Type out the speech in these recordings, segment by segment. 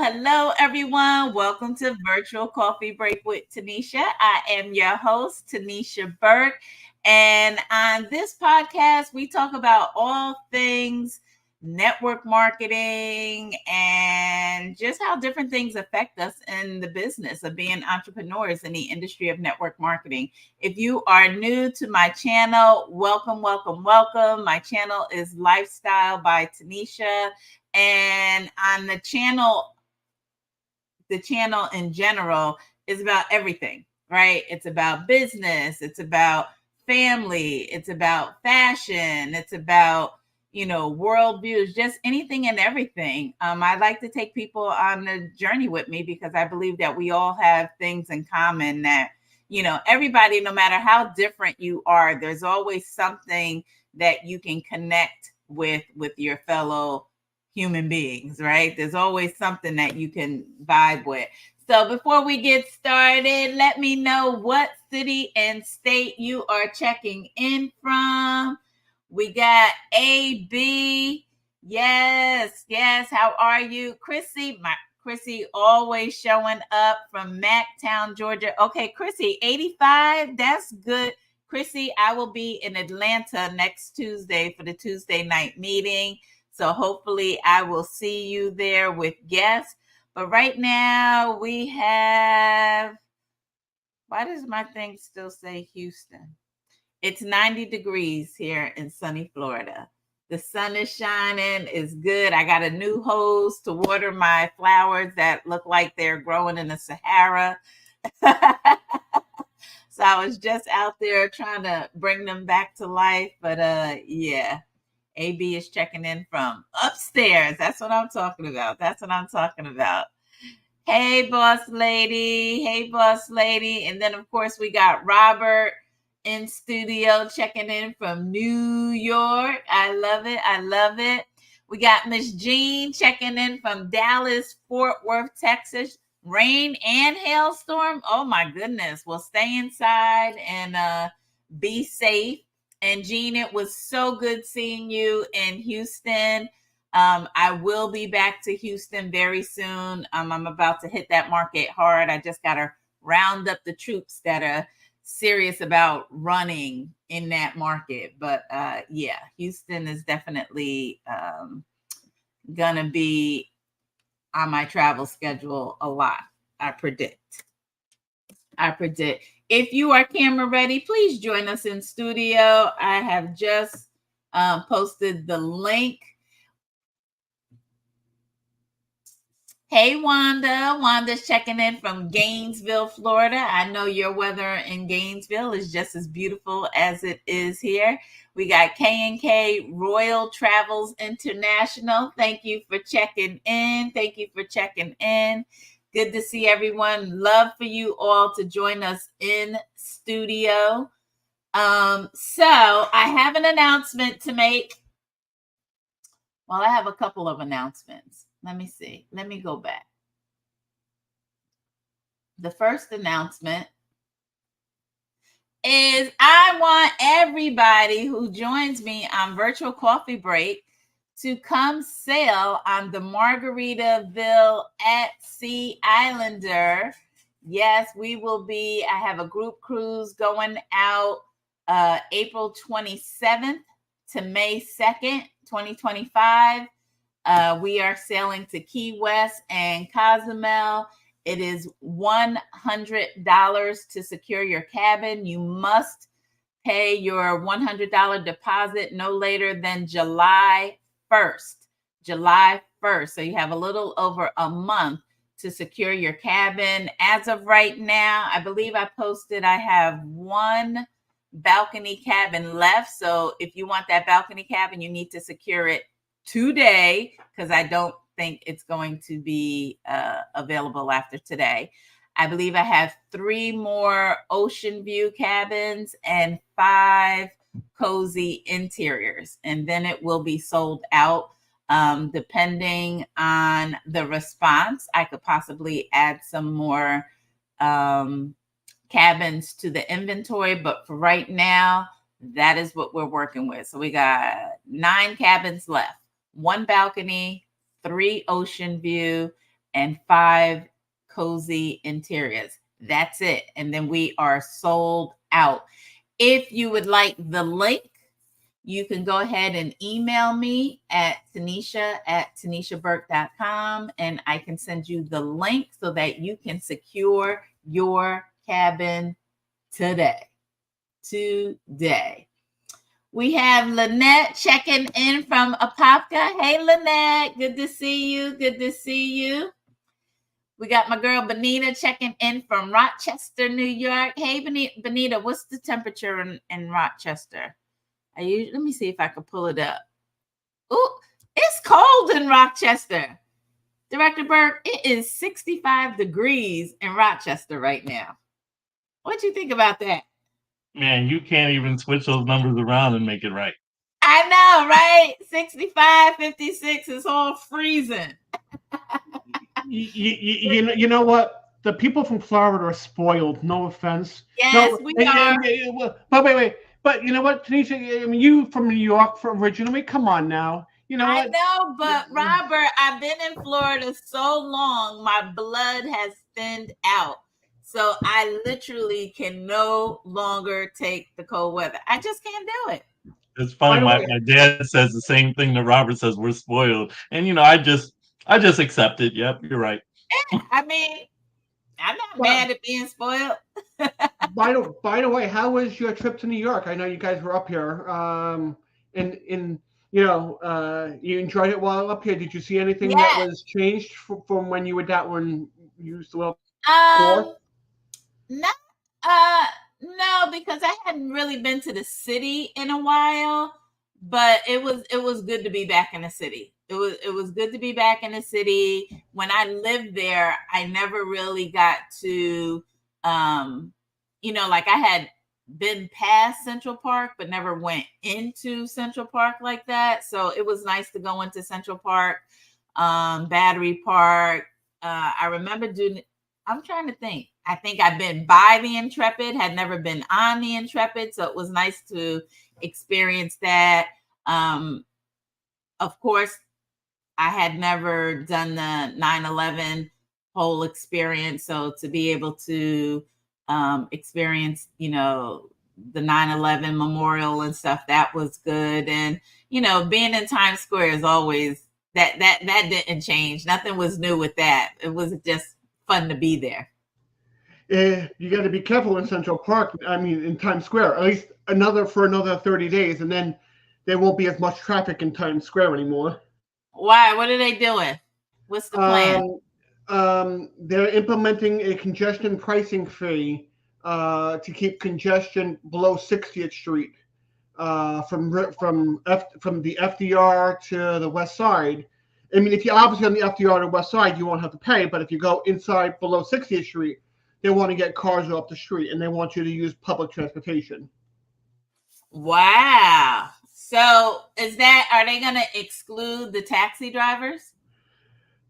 hello, everyone. Welcome to Virtual Coffee Break with Tanisha. I am your host, Tanisha Burke. And on this podcast, we talk about all things network marketing and just how different things affect us in the business of being entrepreneurs in the industry of network marketing. If you are new to my channel, welcome, welcome, welcome. My channel is Lifestyle by Tanisha. And on the channel in general is about everything, right? It's about business, it's about family, it's about fashion, it's about, world views, just anything and everything. I like to take people on the journey with me because I believe that we all have things in common that, everybody, no matter how different you are, there's always something that you can connect with your fellow human beings, right? There's always something that you can vibe with. So before we get started, let me know what city and state you are checking in from. We got AB. Yes, yes. How are you? Chrissy always showing up from Mactown, Georgia. Okay, Chrissy, 85. That's good. Chrissy, I will be in Atlanta next Tuesday for the Tuesday night meeting. So hopefully I will see you there with guests. But right now we have, why does my thing still say Houston? It's 90 degrees here in sunny Florida. The sun is shining, it's good. I got a new hose to water my flowers that look like they're growing in the Sahara. So I was just out there trying to bring them back to life. But yeah. AB is checking in from upstairs. That's what I'm talking about. That's what I'm talking about. Hey, boss lady. Hey, boss lady. And then, of course, we got Robert in studio checking in from New York. I love it. I love it. We got Miss Jean checking in from Dallas, Fort Worth, Texas. Rain and hailstorm. Oh, my goodness. Well, stay inside and be safe. And Jean, it was so good seeing you in Houston. I will be back to Houston very soon. I'm about to hit that market hard. I just got to round up the troops that are serious about running in that market. But yeah, Houston is definitely going to be on my travel schedule a lot, I predict. If you are camera ready, please join us in studio. I have just posted the link. Hey, Wanda. Wanda's checking in from Gainesville, Florida. I know your weather in Gainesville is just as beautiful as it is here. We got K&K Royal Travels International. Thank you for checking in. Thank you for checking in. Good to see everyone. Love for you all to join us in studio. So I have an announcement to make. Well, I have a couple of announcements. Let me see. Let me go back. The first announcement is I want everybody who joins me on Virtual Coffee Break to come sail on the Margaritaville at Sea Islander. Yes, we will be. I have a group cruise going out April 27th to May 2nd, 2025. We are sailing to Key West and Cozumel. It is $100 to secure your cabin. You must pay your $100 deposit no later than July 1st. July 1st. So you have a little over a month to secure your cabin. As of right now, I believe I posted I have one balcony cabin left. So if you want that balcony cabin, you need to secure it today because I don't think it's going to be available after today. I believe I have 3 more ocean view cabins and 5 cozy interiors, and then it will be sold out. Depending on the response, I could possibly add some more cabins to the inventory, but for right now, that is what we're working with. So we got 9 cabins left, 1 balcony, 3 ocean view, and 5 cozy interiors. That's it. And then we are sold out. If you would like the link, you can go ahead and email me at tanisha@tanishaburke.com, and I can send you the link so that you can secure your cabin today. We have Lynette checking in from Apopka. Hey, Lynette, good to see you. Good to see you. We got my girl Benita checking in from Rochester, New York. Hey, Benita, what's the temperature in Rochester? Let me see if I can pull it up. Oh, it's cold in Rochester. Director Burke, it is 65 degrees in Rochester right now. What do you think about that? Man, you can't even switch those numbers around and make it right. I know, right? 65, 56 is all freezing. You know what? The people from Florida are spoiled. No offense. Yes, No, we are. but wait. But you know what, Tanisha? I mean, you from New York originally. Come on now. You know I what? know, but Robert, I've been in Florida so long, my blood has thinned out. So I literally can no longer take the cold weather. I just can't do it. It's funny. My dad says the same thing that Robert says. We're spoiled, and I just accept it. Yep, you're right. I mean, I'm not mad at being spoiled. By the way, how was your trip to New York? I know you guys were up here. And you enjoyed it while up here. Did you see anything that was changed from when you were that when you used to live before? No, because I hadn't really been to the city in a while. But it was good to be back in the city. It was good to be back in the city. When I lived there, I never really got to like I had been past Central Park, but never went into Central Park like that. So it was nice to go into Central Park, Battery Park. I remember I'm trying to think. I think I've been by the Intrepid, had never been on the Intrepid. So it was nice to experience that. Of course, I had never done the 9/11 whole experience. So to be able to experience, the 9/11 memorial and stuff, that was good. And, being in Times Square is always that didn't change. Nothing was new with that. It was just fun to be there. You got to be careful in Central Park. I mean, in Times Square, at least another 30 days, and then there won't be as much traffic in Times Square anymore. Why? What are they doing? What's the plan? They're implementing a congestion pricing fee to keep congestion below 60th Street from the FDR to the West Side. I mean, if you're obviously on the FDR to West Side, you won't have to pay. But if you go inside below 60th Street, they want to get cars off the street and they want you to use public transportation. Wow. So are they going to exclude the taxi drivers?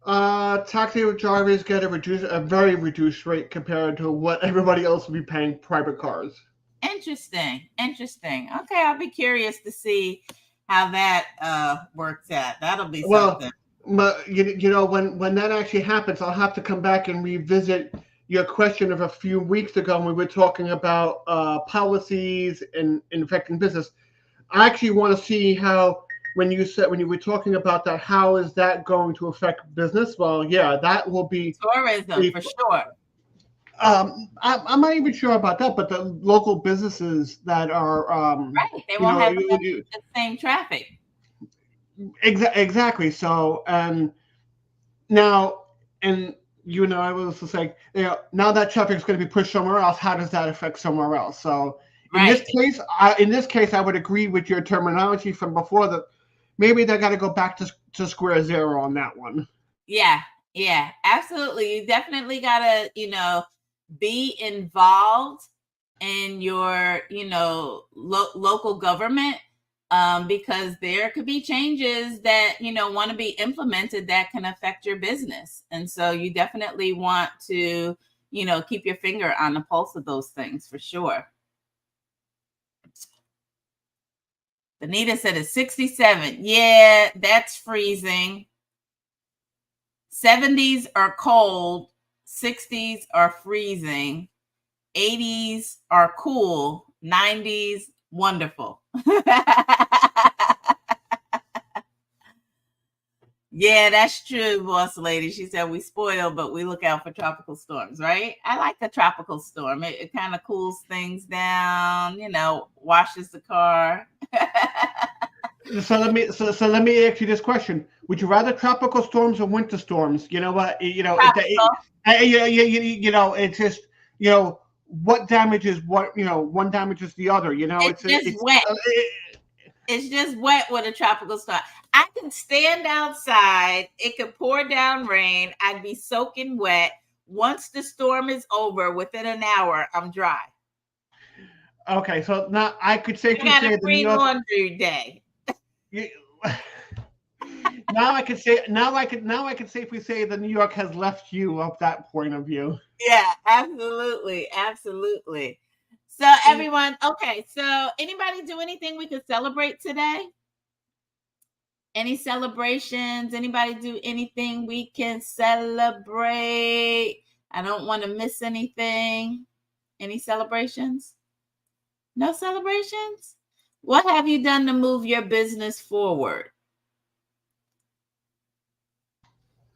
Taxi drivers get a very reduced rate compared to what everybody else will be paying private cars. Interesting. Okay, I'll be curious to see how that works out. That'll be something. Well, when that actually happens, I'll have to come back and revisit your question of a few weeks ago when we were talking about policies and affecting business. I actually want to see how, when you were talking about that, how is that going to affect business? Well, yeah, that will be tourism for sure. I'm not even sure about that, but the local businesses that are right, they won't have the same traffic. Exactly. So, and now, and I was just like, now that traffic is going to be pushed somewhere else. How does that affect somewhere else? So, in this case, I would agree with your terminology from before that maybe they got to go back to square zero on that one. Yeah, absolutely. You definitely got to, be involved in your, local government, because there could be changes that, want to be implemented that can affect your business. And so you definitely want to, keep your finger on the pulse of those things for sure. Benita said it's 67. Yeah, that's freezing. 70s are cold, 60s are freezing, 80s are cool, 90s wonderful. Yeah, that's true, boss lady. She said we spoil, but we look out for tropical storms, right? I like a tropical storm. It kind of cools things down, washes the car. So let me ask you this question: would you rather tropical storms or winter storms? You know what? It's just what damages what. One damages the other. It's just wet. It's just wet with a tropical storm. I can stand outside. It could pour down rain. I'd be soaking wet. Once the storm is over, within an hour, I'm dry. Okay, so now I could safely I got say a free laundry day. Now I could safely say that New York has left you of that point of view. Yeah, absolutely, absolutely. So everyone, okay. So anybody do anything we could celebrate today? Any celebrations? Anybody do anything we can celebrate? I don't want to miss anything. Any celebrations? No celebrations? What have you done to move your business forward?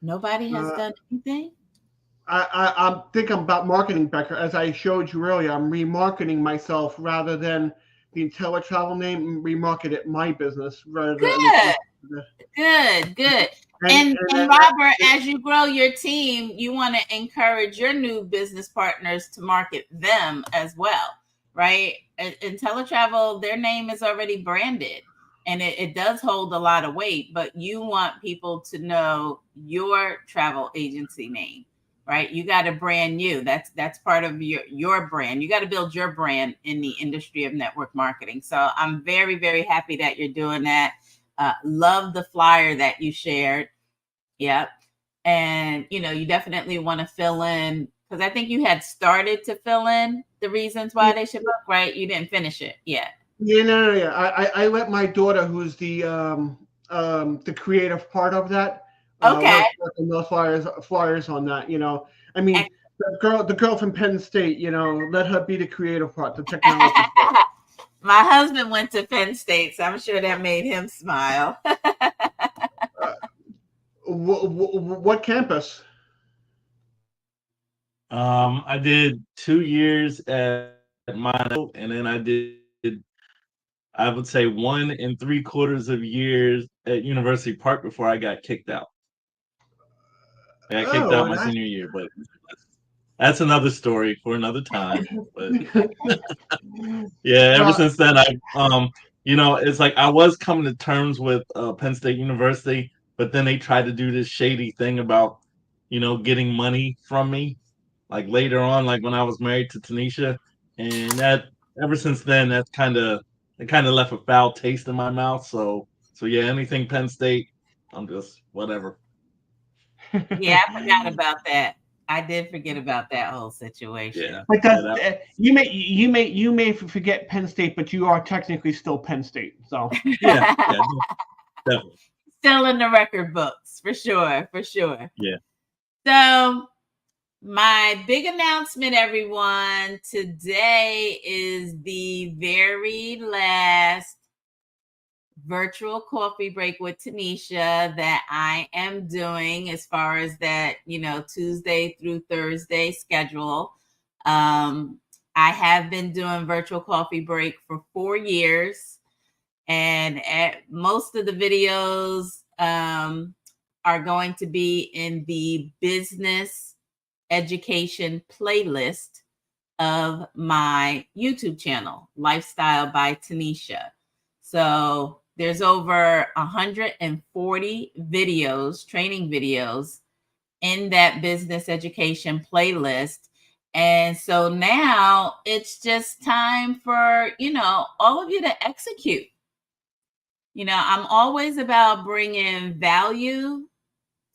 Nobody has done anything? I'm thinking about marketing, Becca. As I showed you earlier, I'm remarketing myself rather than the IntelliTravel name. Remarket it my business rather than Good. And Robert, as you grow your team, you want to encourage your new business partners to market them as well, right? IntelliTravel, their name is already branded, and it does hold a lot of weight, but you want people to know your travel agency name, right? You got to brand new. That's part of your brand. You got to build your brand in the industry of network marketing. So I'm very, very happy that you're doing that. Love the flyer that you shared. Yep. And, you definitely want to fill in, because I think you had started to fill in the reasons why they should book, right? You didn't finish it yet. Yeah, no. I let my daughter, who's the creative part of that, okay, work on those flyers on that. I mean, the girl from Penn State, let her be the creative part, the technology part. My husband went to Penn State, so I'm sure that made him smile. What campus? I did 2 years at Mono, and then I did, I would say, 1 3/4 years at University Park before I got kicked out. I got kicked out my senior year, but that's another story for another time. But yeah, ever since then, it's like I was coming to terms with Penn State University, but then they tried to do this shady thing about, getting money from me, like later on, like when I was married to Tanisha, and that ever since then, it kind of left a foul taste in my mouth. So yeah, anything Penn State, I'm just whatever. Yeah, I forgot about that. I did forget about that whole situation. Yeah, but you may forget Penn State, but you are technically still Penn State. So yeah, definitely. Still in the record books, for sure. Yeah. So my big announcement, everyone, today is the very last virtual coffee break with Tanisha that I am doing, as far as that, Tuesday through Thursday schedule. I have been doing virtual coffee break for 4 years, and most of the videos are going to be in the business education playlist of my YouTube channel, Lifestyle by Tanisha. So there's over 140 videos, training videos in that business education playlist. And so now it's just time for, all of you to execute. I'm always about bringing value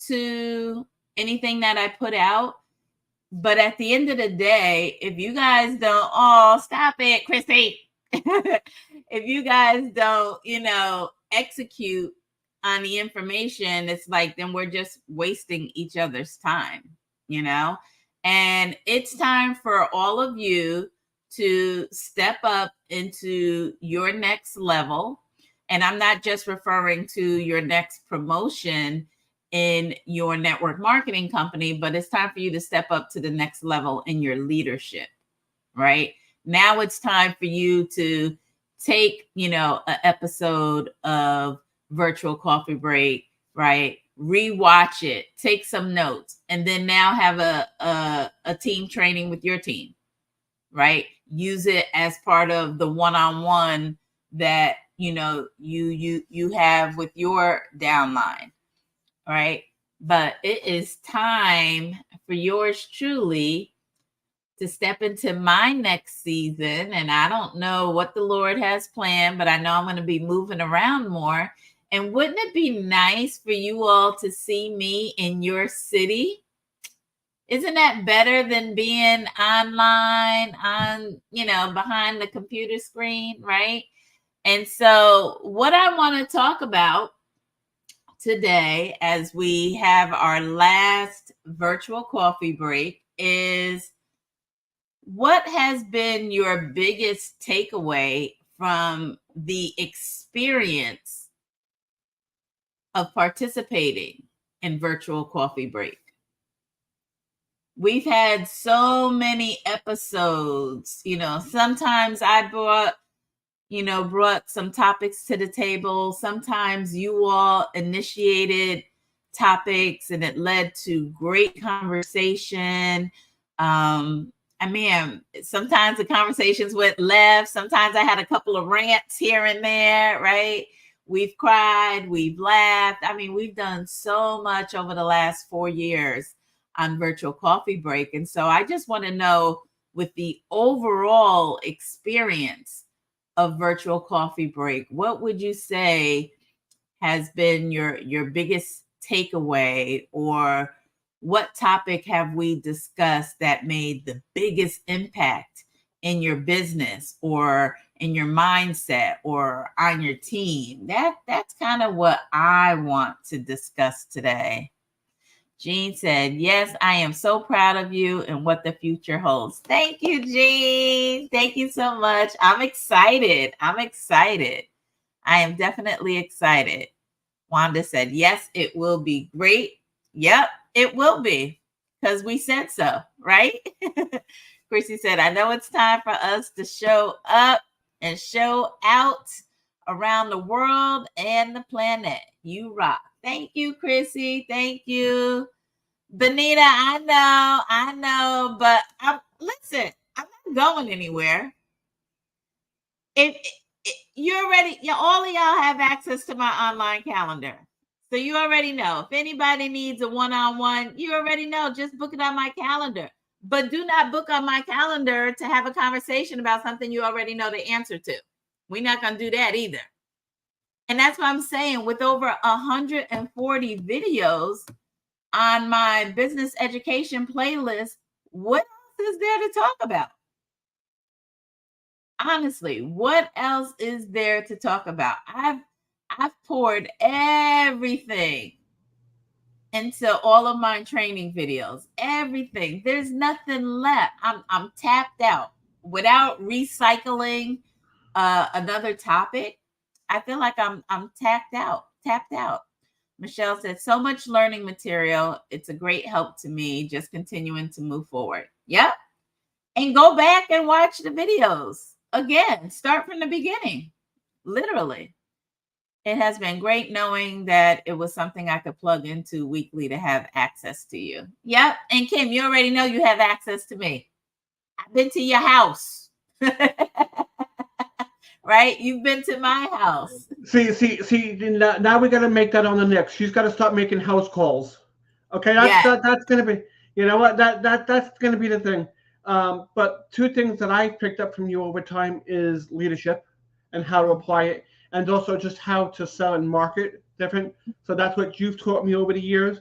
to anything that I put out. But at the end of the day, if you guys don't, stop it, Chrissy. If you guys don't, execute, on the information, it's like then we're just wasting each other's time, you know? And it's time for all of you to step up into your next level. And I'm not just referring to your next promotion in your network marketing company, but it's time for you to step up to the next level in your leadership, right? Now it's time for you to take, an episode of Virtual Coffee Break, right? Rewatch it, take some notes, and then now have a team training with your team, right? Use it as part of the one-on-one that you have with your downline, right? But it is time for yours truly to step into my next season. And I don't know what the Lord has planned, but I know I'm going to be moving around more. And wouldn't it be nice for you all to see me in your city? Isn't that better than being online behind the computer screen, right? And so what I want to talk about today, as we have our last virtual coffee break, is what has been your biggest takeaway from the experience of participating in Virtual Coffee Break? We've had so many episodes, sometimes I brought some topics to the table. Sometimes you all initiated topics and it led to great conversation. Sometimes the conversations went left. Sometimes I had a couple of rants here and there, right? We've cried, we've laughed. We've done so much over the last 4 years on Virtual Coffee Break. And so I just want to know, with the overall experience of Virtual Coffee Break, what would you say has been your biggest takeaway, or what topic have we discussed that made the biggest impact in your business or in your mindset or on your team? That's kind of what I want to discuss today. Jean said, yes, I am so proud of you and what the future holds. Thank you, Jean. Thank you so much. I'm excited. I am definitely excited. Wanda said, yes, it will be great. Yep, it will be, because we said so, right? Chrissy said, I know it's time for us to show up and show out around the world and the planet. You rock. Thank you, Chrissy. Thank you. Benita, I know, but listen, I'm not going anywhere. If all of y'all have access to my online calendar. So you already know. If anybody needs a one-on-one, you already know. Just book it on my calendar. But do not book on my calendar to have a conversation about something you already know the answer to. We're not going to do that either. And that's what I'm saying. With over 140 videos on my business education playlist, what else is there to talk about? Honestly, what else is there to talk about? I've poured everything into all of my training videos. Everything. There's nothing left. I'm tapped out. Without recycling another topic, I feel like I'm tapped out. Michelle said, so much learning material. It's a great help to me, just continuing to move forward. Yep. And go back and watch the videos again. Start from the beginning. Literally. It has been great knowing that it was something I could plug into weekly to have access to you. Yep. And Kim, you already know you have access to me. I've been to your house. Right? You've been to my house. See. Now we got to make that on the next. She's got to start making house calls. Okay, that's going to be. You know what? That's going to be the thing. But two things that I picked up from you over time is leadership and how to apply it, and also just how to sell and market different. So that's what you've taught me over the years.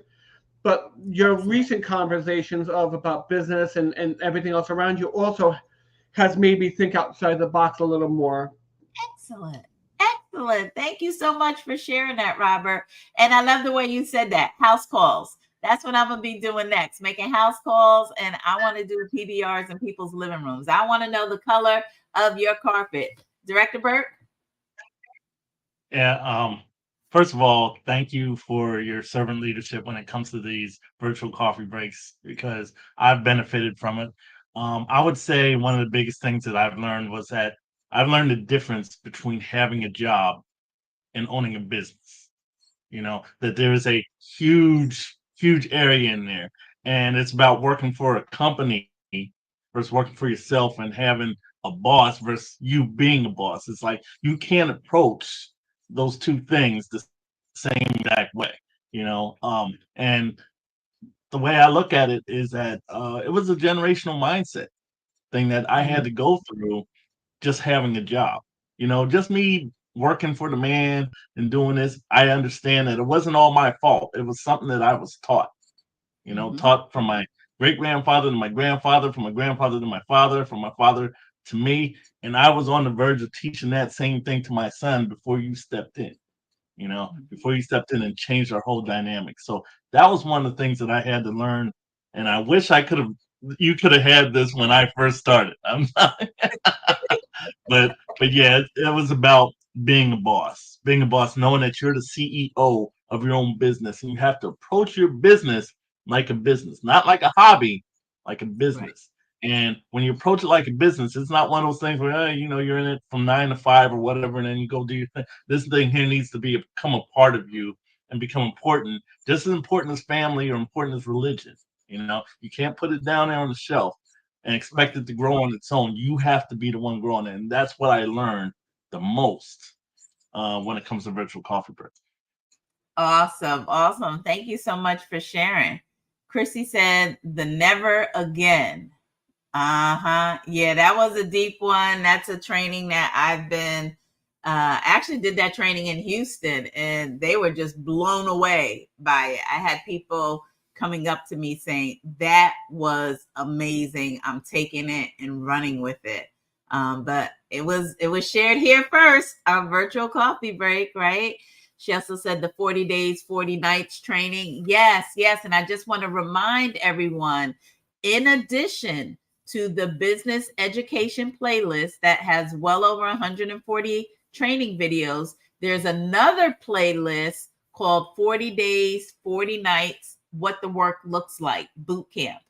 But your recent conversations about business and everything else around you also has made me think outside the box a little more. Excellent. Excellent. Thank you so much for sharing that, Robert. And I love the way you said that. House calls. That's what I'm going to be doing next, making house calls. And I want to do PBRs in people's living rooms. I want to know the color of your carpet. Director Burke? Yeah. First of all, thank you for your servant leadership when it comes to these virtual coffee breaks because I've benefited from it. I would say one of the biggest things that I've learned was that I've learned the difference between having a job and owning a business. That there is a huge area in there, and it's about working for a company versus working for yourself and having a boss versus you being a boss. It's like you can't approach those two things the same exact way. And the way I look at it is that it was a generational mindset thing that I had to go through just having a job. Just me working for the man and doing this, I understand that it wasn't all my fault. It was something that I was taught, taught from my great grandfather to my grandfather, from my grandfather to my father, from my father to me. And I was on the verge of teaching that same thing to my son before you stepped in, before you stepped in and changed our whole dynamic. So that was one of the things that I had to learn. And I wish you could have had this when I first started. I'm not, but yeah, it was about being a boss, knowing that you're the CEO of your own business, and you have to approach your business like a business, not like a hobby, like a business. Right. And when you approach it like a business, it's not one of those things where you're in it from 9 to 5 or whatever, and then you go do your thing. This thing here needs to become a part of you and become important, just as important as family or important as religion. You can't put it down there on the shelf and expect it to grow on its own. You have to be the one growing it. And that's what I learned the most when it comes to virtual coffee break. Awesome. Thank you so much for sharing. Chrissy said the never again. Yeah, that was a deep one. That's a training that I've been actually did that training in Houston, and they were just blown away by it. I had people coming up to me saying that was amazing. I'm taking it and running with it. But it was shared here first on Virtual Coffee Break, right? She also said the 40 days, 40 nights training. Yes. And I just want to remind everyone, in addition to the business education playlist that has well over 140 training videos, there's another playlist called 40 Days, 40 Nights, What the Work Looks Like Boot Camp.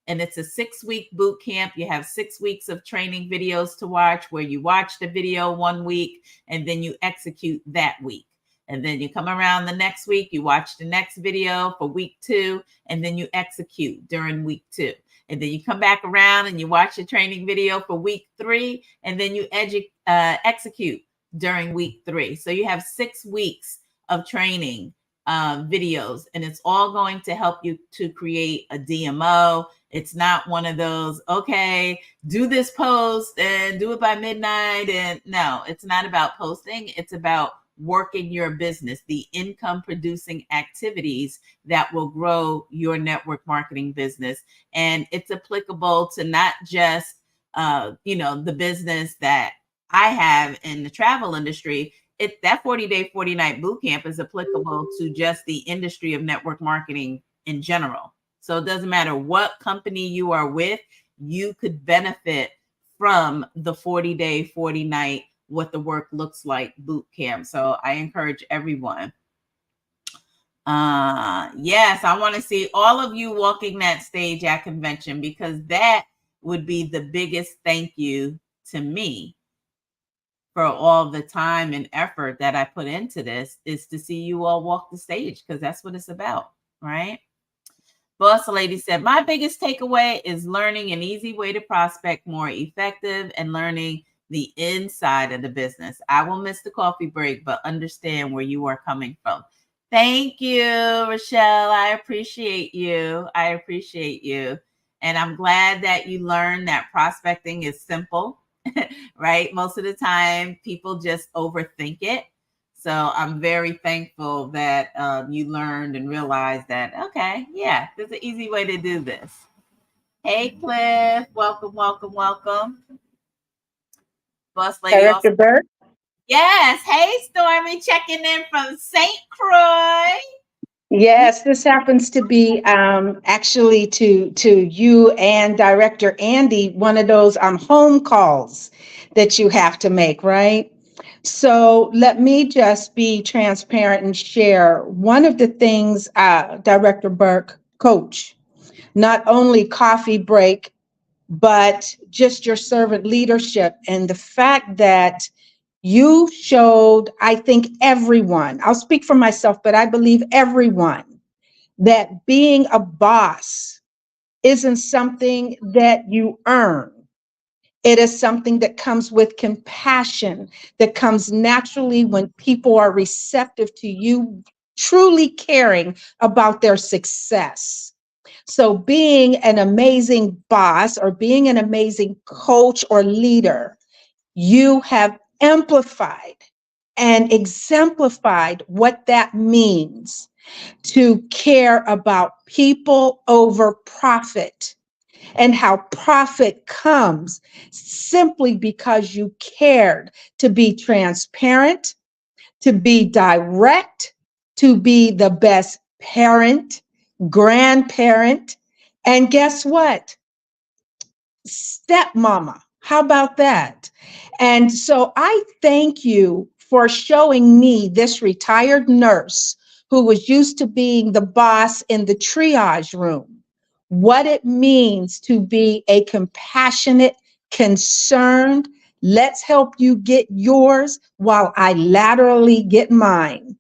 And it's a 6-week boot camp. You have 6 weeks of training videos to watch, where you watch the video 1 week and then you execute that week. And then you come around the next week, you watch the next video for week 2, and then you execute during week 2. And then you come back around and you watch the training video for week 3, and then you execute during week 3. So you have 6 weeks of training videos, and it's all going to help you to create a DMO. It's not one of those, okay, do this post and do it by midnight. And no, it's not about posting. It's about working your business, the income producing activities that will grow your network marketing business. And it's applicable to not just, the business that I have in the travel industry. That 40-day, 40-night boot camp is applicable to just the industry of network marketing in general. So it doesn't matter what company you are with, you could benefit from the 40-day, 40-night What the Work Looks Like boot camp. So I encourage everyone. Yes, I want to see all of you walking that stage at convention, because that would be the biggest thank you to me for all the time and effort that I put into this, is to see you all walk the stage, because that's what it's about, right? Boss Lady said, my biggest takeaway is learning an easy way to prospect more effective and learning the inside of the business. I will miss the coffee break, but understand where you are coming from. Thank you, Rochelle. I appreciate you. And I'm glad that you learned that prospecting is simple, right? Most of the time, people just overthink it. So I'm very thankful that you learned and realized that, okay, yeah, there's an easy way to do this. Hey, Cliff. Welcome. Boss Lady. Director Burke? Yes. Hey, Stormy, checking in from St. Croix. Yes, this happens to be actually to you and Director Andy, one of those home calls that you have to make, right? So let me just be transparent and share one of the things, Director Burke, Coach, not only coffee break, but just your servant leadership and the fact that you showed, I think everyone, I'll speak for myself, but I believe everyone, that being a boss isn't something that you earn. It is something that comes with compassion, that comes naturally when people are receptive to you, truly caring about their success. So, being an amazing boss or being an amazing coach or leader, you have amplified and exemplified what that means to care about people over profit, and how profit comes simply because you cared to be transparent, to be direct, to be the best parent, grandparent, and guess what? Stepmama. How about that? And so I thank you for showing me, this retired nurse who was used to being the boss in the triage room, what it means to be a compassionate, concerned, let's help you get yours while I laterally get mine.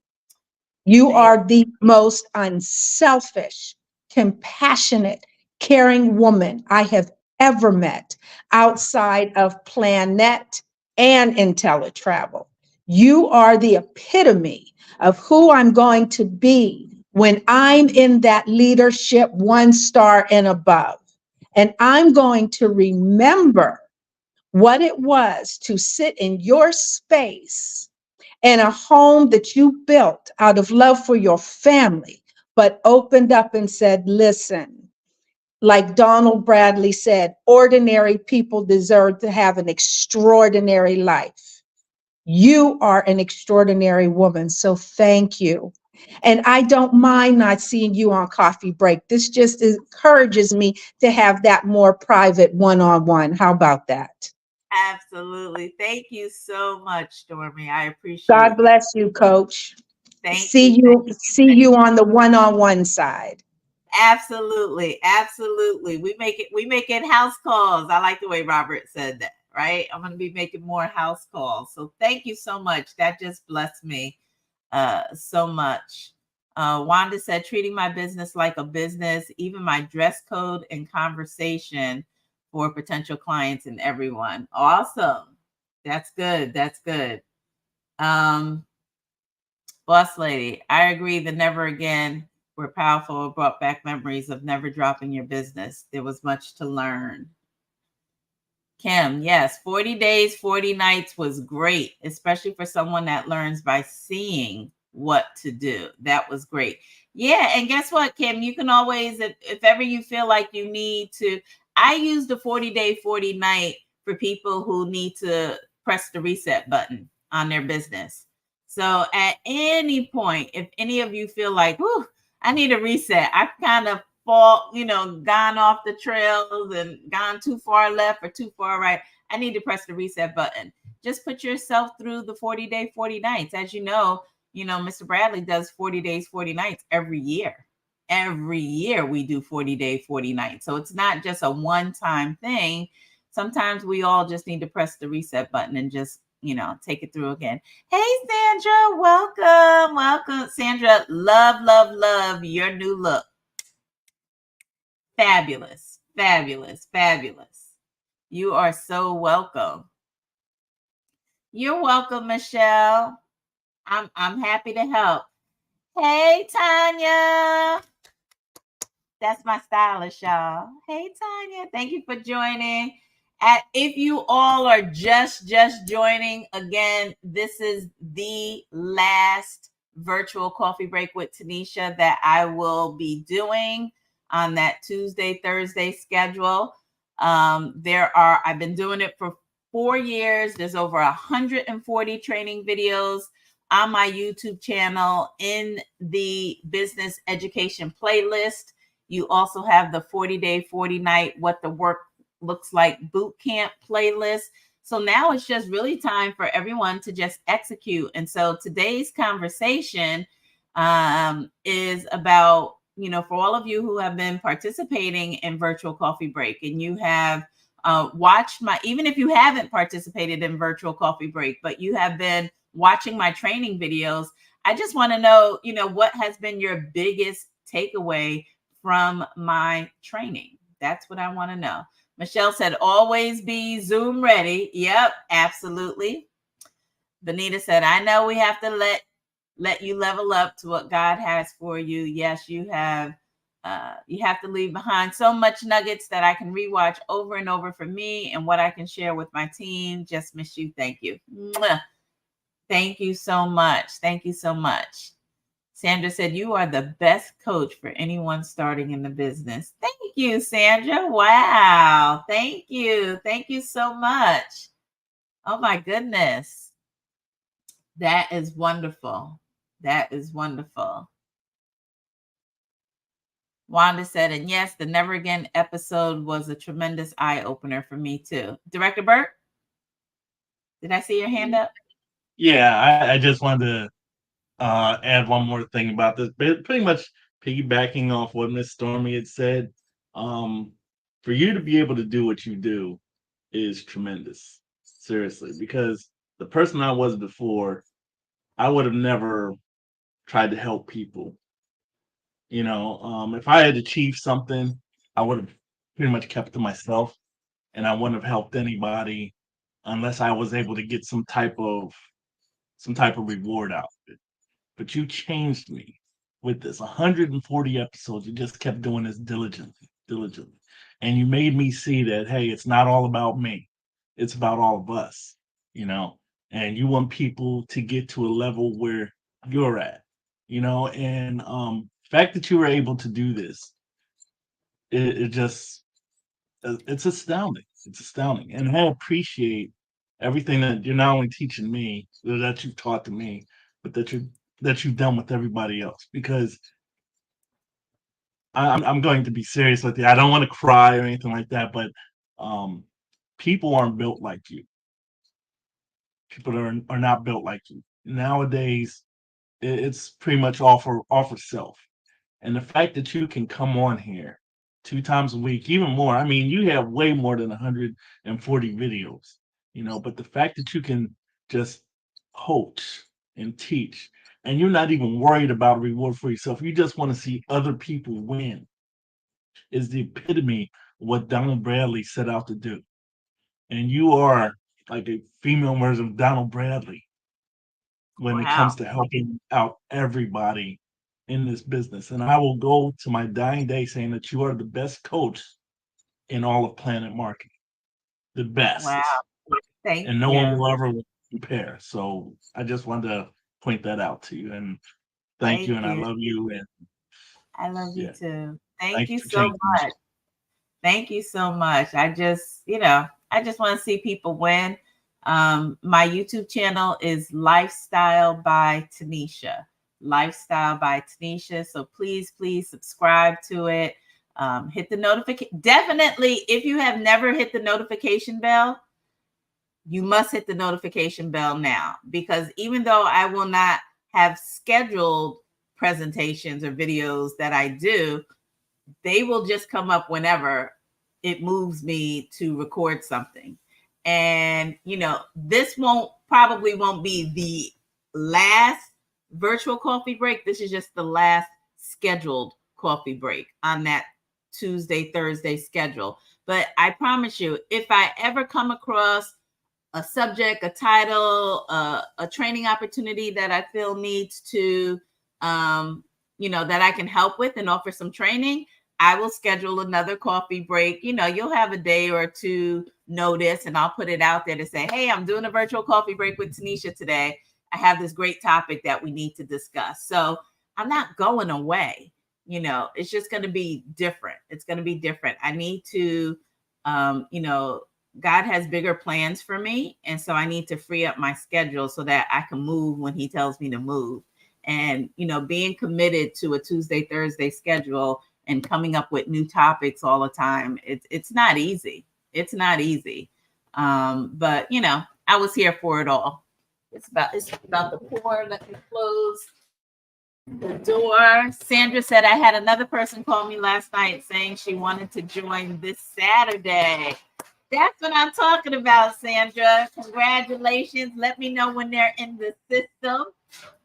You are the most unselfish, compassionate, caring woman I have ever met outside of Planet and IntelliTravel. You are the epitome of who I'm going to be when I'm in that leadership 1 star and above. And I'm going to remember what it was to sit in your space and a home that you built out of love for your family, but opened up and said, listen, like Donald Bradley said, ordinary people deserve to have an extraordinary life. You are an extraordinary woman, so thank you. And I don't mind not seeing you on coffee break. This just encourages me to have that more private one-on-one. How about that? Absolutely. Thank you so much, Stormy. I God appreciate you. bless you, Coach. Thank See you. you, see you on the one-on-one side. Absolutely. Absolutely. We make it house calls. I like the way Robert said that, right? I'm going to be making more house calls. So thank you so much. That just blessed me so much. Wanda said, treating my business like a business, even my dress code and conversation for potential clients and everyone. Awesome. That's good. That's good. Boss lady, I agree. The never again were powerful, brought back memories of never dropping your business. There was much to learn. Kim, yes, 40 days, 40 nights was great, especially for someone that learns by seeing what to do. That was great. Yeah, and guess what, Kim? You can always, if ever you feel like you need to, I use the 40-day, 40 night for people who need to press the reset button on their business. So at any point, if any of you feel like, whew, I need a reset, I've kind of gone off the trails and gone too far left or too far right. I need to press the reset button. Just put yourself through the 40-day, 40 nights. As you know, Mr. Bradley does 40 days, 40 nights every year. Every year we do 40-day, 40 nights. So it's not just a one-time thing. Sometimes we all just need to press the reset button and just take it through again. Hey, Sandra, welcome. Welcome. Sandra, love your new look. Fabulous, fabulous, fabulous. You are so welcome. You're welcome, Michelle. I'm happy to help. Hey, Tanya. That's my stylist, y'all. Hey, Tanya. Thank you for joining. If you all are just joining, again, this is the last virtual coffee break with Tanisha that I will be doing on that Tuesday, Thursday schedule. I've been doing it for 4 years. There's over 140 training videos on my YouTube channel in the business education playlist. You also have the 40-day, 40-night, what the work looks like boot camp playlist. So now it's just really time for everyone to just execute. And so today's conversation is about, for all of you who have been participating in Virtual Coffee Break, and you have watched even if you haven't participated in Virtual Coffee Break, but you have been watching my training videos, I just want to know, what has been your biggest takeaway from my training? That's what I want to know. Michelle said, always be Zoom ready. Yep, absolutely. Benita said, I know we have to let you level up to what God has for you. Yes, you have. You have to leave behind so much nuggets that I can rewatch over and over for me and what I can share with my team. Just miss you. Thank you. Mwah. Thank you so much. Thank you so much. Sandra said, you are the best coach for anyone starting in the business. Thank you, Sandra. Wow. Thank you. Thank you so much. Oh, my goodness. That is wonderful. That is wonderful. Wanda said, and yes, the Never Again episode was a tremendous eye-opener for me, too. Director Burke, did I see your hand up? Yeah, I just wanted to add one more thing about this. Pretty much piggybacking off what Miss Stormy had said. For you to be able to do what you do is tremendous, seriously, because the person I was before, I would have never tried to help people. If I had achieved something, I would have pretty much kept to myself, and I wouldn't have helped anybody unless I was able to get some type of reward out of it. But you changed me with this 140 episodes. You just kept doing this diligently. And you made me see that, hey, it's not all about me. It's about all of us, and you want people to get to a level where you're at, and the fact that you were able to do this, it just, it's astounding. It's astounding. And I appreciate everything that you're not only teaching me, that you've taught to me, but that you've done with everybody else. Because I'm going to be serious with you. I don't want to cry or anything like that, but people aren't built like you. People are not built like you. Nowadays, it's pretty much all for self. And the fact that you can come on here 2 times a week, even more. I mean, you have way more than 140 videos, but the fact that you can just coach and teach, and you're not even worried about a reward for yourself. You just want to see other people win, is the epitome of what Donald Bradley set out to do. And you are like a female version of Donald Bradley when it comes to helping out everybody in this business. And I will go to my dying day saying that you are the best coach in all of Planet Marketing. The best. Wow. Thank you. And no one will ever compare. So I just wanted to point that out to you. And thank you. And I love you. And I love you too. Thank Thanks you for so changing me. much. Thank you so much. I just want to see people win. My YouTube channel is Lifestyle by Tanisha. Lifestyle by Tanisha. So please subscribe to it. Hit the notification. Definitely, if you have never hit the notification bell, you must hit the notification bell now, because even though I will not have scheduled presentations or videos that I do, they will just come up whenever it moves me to record something. And, this probably won't be the last virtual coffee break. This is just the last scheduled coffee break on that Tuesday, Thursday schedule. But I promise you, if I ever come across a subject, a title, a training opportunity that I feel needs to, that I can help with and offer some training, I will schedule another coffee break. You'll have a day or two notice, and I'll put it out there to say, hey, I'm doing a virtual coffee break with Tanisha today. I have this great topic that we need to discuss. So I'm not going away. It's just going to be different. It's going to be different. I need to, God has bigger plans for me. And so I need to free up my schedule so that I can move when he tells me to move. And, being committed to a Tuesday, Thursday schedule and coming up with new topics all the time, it's not easy. It's not easy. But, I was here for it all. It's about the poor. Let me close the door. Sandra said I had another person call me last night saying she wanted to join this Saturday. That's what I'm talking about, Sandra. Congratulations. Let me know when they're in the system.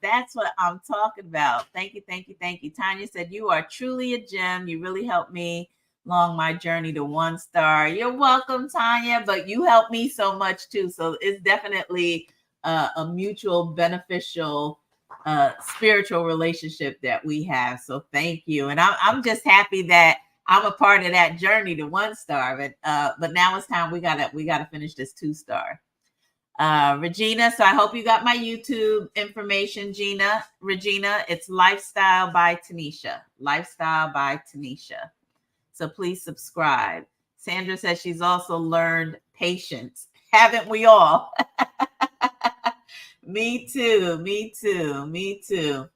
That's what I'm talking about. Thank you, thank you, thank you. Tanya said, you are truly a gem. You really helped me along my journey to 1 star. You're welcome, Tanya, but you helped me so much too. So it's definitely a mutual beneficial spiritual relationship that we have. So thank you. And I'm just happy that I'm a part of that journey to 1 star. But now it's time. We gotta finish this 2 star. Regina, so I hope you got my YouTube information, Regina. It's Lifestyle by Tanisha. Lifestyle by Tanisha. So please subscribe. Sandra says she's also learned patience. Haven't we all? Me too. Me too. Me too.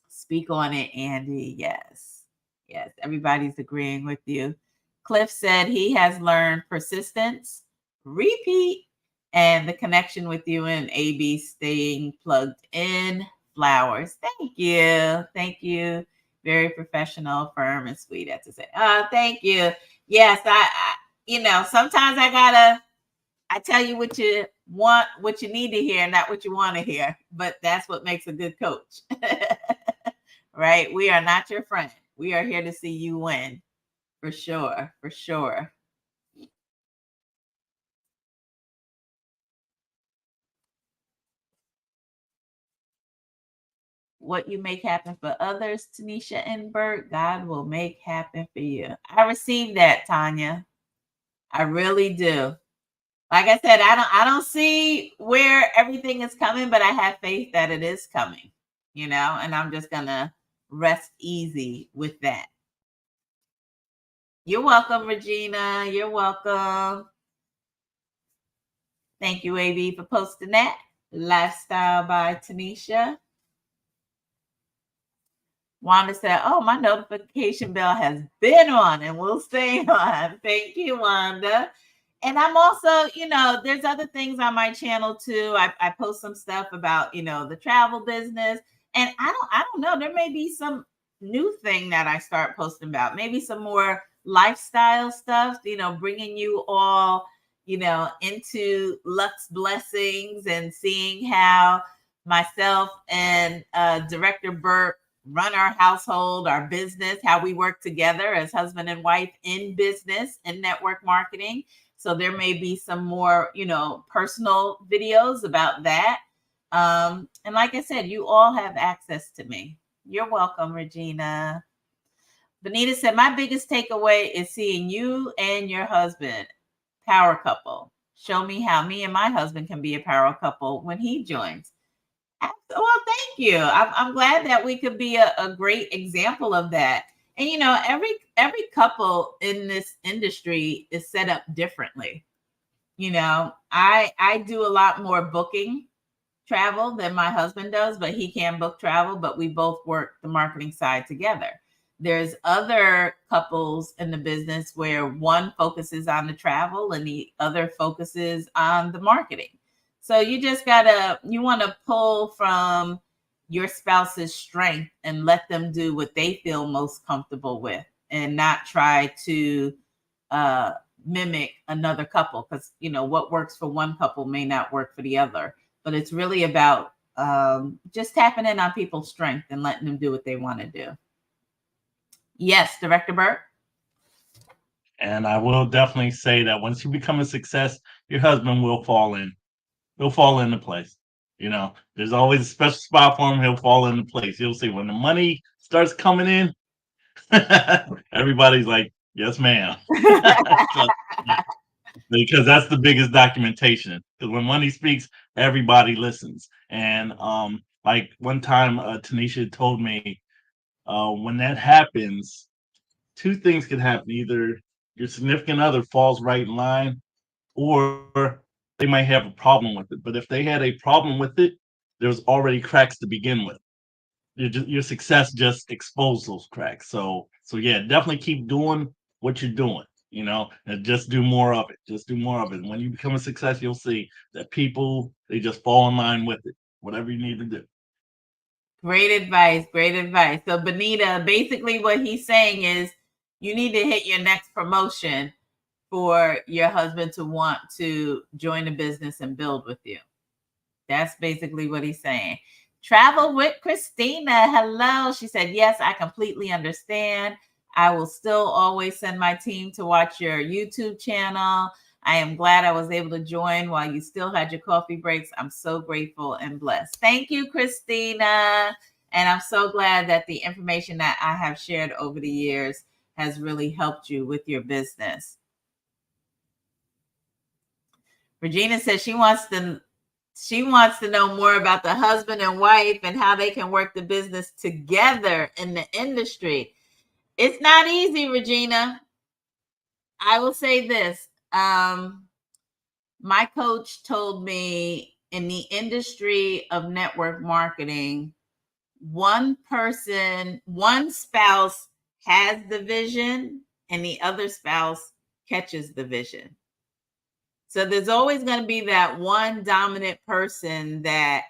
Speak on it, Andy. Yes. Yes. Everybody's agreeing with you. Cliff said he has learned persistence, repeat, and the connection with you and AB staying plugged in. Flowers. Thank you. Thank you. Very professional, firm, and sweet. That's to say. Thank you. Yes, I sometimes I tell you what you want, what you need to hear, not what you want to hear. But that's what makes a good coach. Right? We are not your friend. We are here to see you win. For sure. For sure. What you make happen for others, Tanisha and Bert, God will make happen for you. I received that, Tanya. I really do. Like I said, I don't see where everything is coming, but I have faith that it is coming, and I'm just gonna rest easy with that. You're welcome, Regina. You're welcome. Thank you, AB, for posting that. Lifestyle by Tanisha. Wanda said, oh, my notification bell has been on and will stay on. Thank you, Wanda. And I'm also, there's other things on my channel too. I post some stuff about, the travel business. And I don't know. There may be some new thing that I start posting about. Maybe some more lifestyle stuff, bringing you all, into Lux Blessings and seeing how myself and Director Burt run our household, our business, how we work together as husband and wife in business and network marketing. So there may be some more, personal videos about that. And like I said, you all have access to me. You're welcome, Regina. Benita said, my biggest takeaway is seeing you and your husband, power couple. Show me how me and my husband can be a power couple when he joins. Well, thank you. I'm glad that we could be a great example of that. And every couple in this industry is set up differently. I do a lot more booking travel than my husband does, but he can book travel, but we both work the marketing side together. There's other couples in the business where one focuses on the travel and the other focuses on the marketing. So you just you want to pull from your spouse's strength and let them do what they feel most comfortable with and not try to mimic another couple, because, what works for one couple may not work for the other. But it's really about just tapping in on people's strength and letting them do what they want to do. Yes, Director Burt. And I will definitely say that once you become a success, your husband will fall in. He'll fall into place. There's always a special spot for him. He'll fall into place. You'll see when the money starts coming in, everybody's like, yes, ma'am. Because that's the biggest documentation. Because when money speaks, everybody listens. And like one time, Tanisha told me, when that happens, two things can happen. Either your significant other falls right in line, or they might have a problem with it. But if they had a problem with it, there's already cracks to begin with. Your success just exposed those cracks. So yeah, definitely keep doing what you're doing, and just do more of it. Just do more of it. When you become a success, you'll see that people, they just fall in line with it. Whatever you need to do. Great advice. Great advice. So, Benita, basically what he's saying is you need to hit your next promotion for your husband to want to join the business and build with you. That's basically what he's saying. Travel with Christina. Hello. She said, yes, I completely understand. I will still always send my team to watch your YouTube channel. I am glad I was able to join while you still had your coffee breaks. I'm so grateful and blessed. Thank you, Christina. And I'm so glad that the information that I have shared over the years has really helped you with your business. Regina says she wants to know more about the husband and wife and how they can work the business together in the industry. It's not easy, Regina. I will say this. My coach told me in the industry of network marketing, one spouse has the vision and the other spouse catches the vision. So there's always going to be that one dominant person that,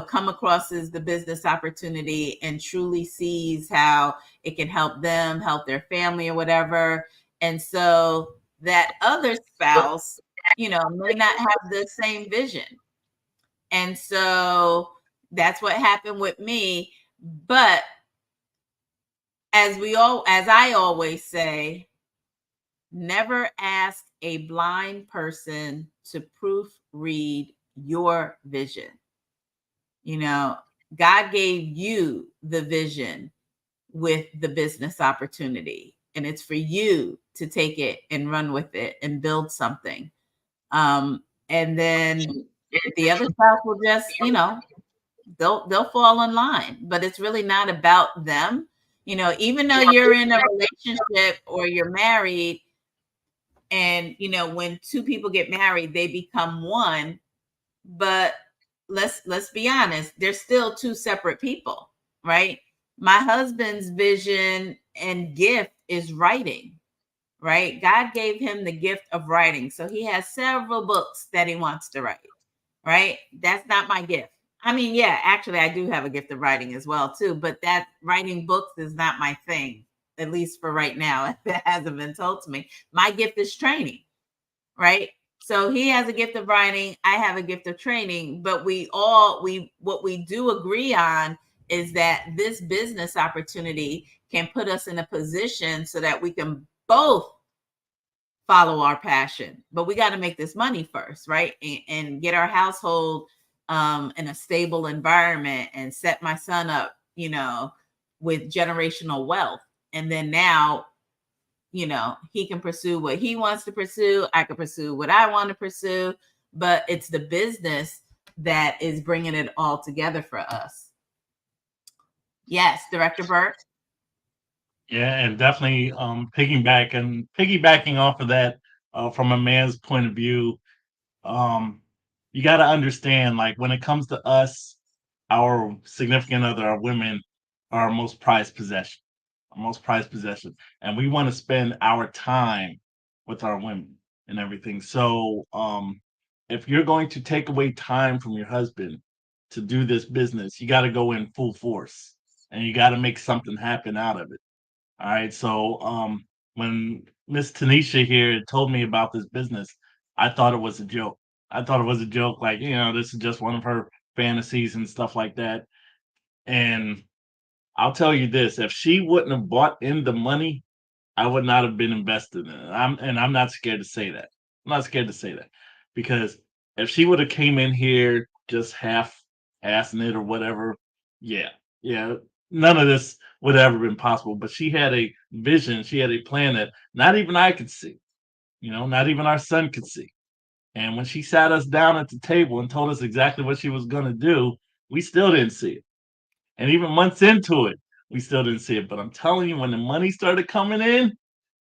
come across as the business opportunity and truly sees how it can help them, help their family or whatever. And so that other spouse, may not have the same vision. And so that's what happened with me. But as I always say, never ask a blind person to proofread your vision. God gave you the vision with the business opportunity, and it's for you to take it and run with it and build something. And then the other stuff will just, they'll fall in line, but it's really not about them. Even though you're in a relationship or you're married, and when two people get married, they become one. But let's be honest, they're still two separate people, right? My husband's vision and gift is writing, right? God gave him the gift of writing. So he has several books that he wants to write, right? That's not my gift. I mean, yeah, actually, I do have a gift of writing as well, too. But that writing books is not my thing, at least for right now. It hasn't been told to me. My gift is training, right? So he has a gift of writing. I have a gift of training. But what we do agree on is that this business opportunity can put us in a position so that we can both follow our passion. But we got to make this money first, right? And get our household in a stable environment and set my son up, with generational wealth. And then now, he can pursue what he wants to pursue. I can pursue what I want to pursue, but it's the business that is bringing it all together for us. Yes, Director Burke. Yeah, and definitely piggybacking off of that, from a man's point of view, you got to understand, like, when it comes to us, our significant other, our women, are our most prized possession, and we want to spend our time with our women and everything. So, if you're going to take away time from your husband to do this business, you got to go in full force, and you got to make something happen out of it. All right. So, when Miss Tanisha here told me about this business, I thought it was a joke. I thought it was a joke, like, this is just one of her fantasies and stuff like that. And I'll tell you this, if she wouldn't have bought in the money, I would not have been invested in it. I'm not scared to say that. I'm not scared to say that. Because if she would have came in here just half assing it or whatever, yeah, yeah, none of this would have ever been possible. But she had a vision, she had a plan that not even I could see, not even our son could see. And when she sat us down at the table and told us exactly what she was going to do, we still didn't see it. And even months into it, we still didn't see it. But I'm telling you, when the money started coming in,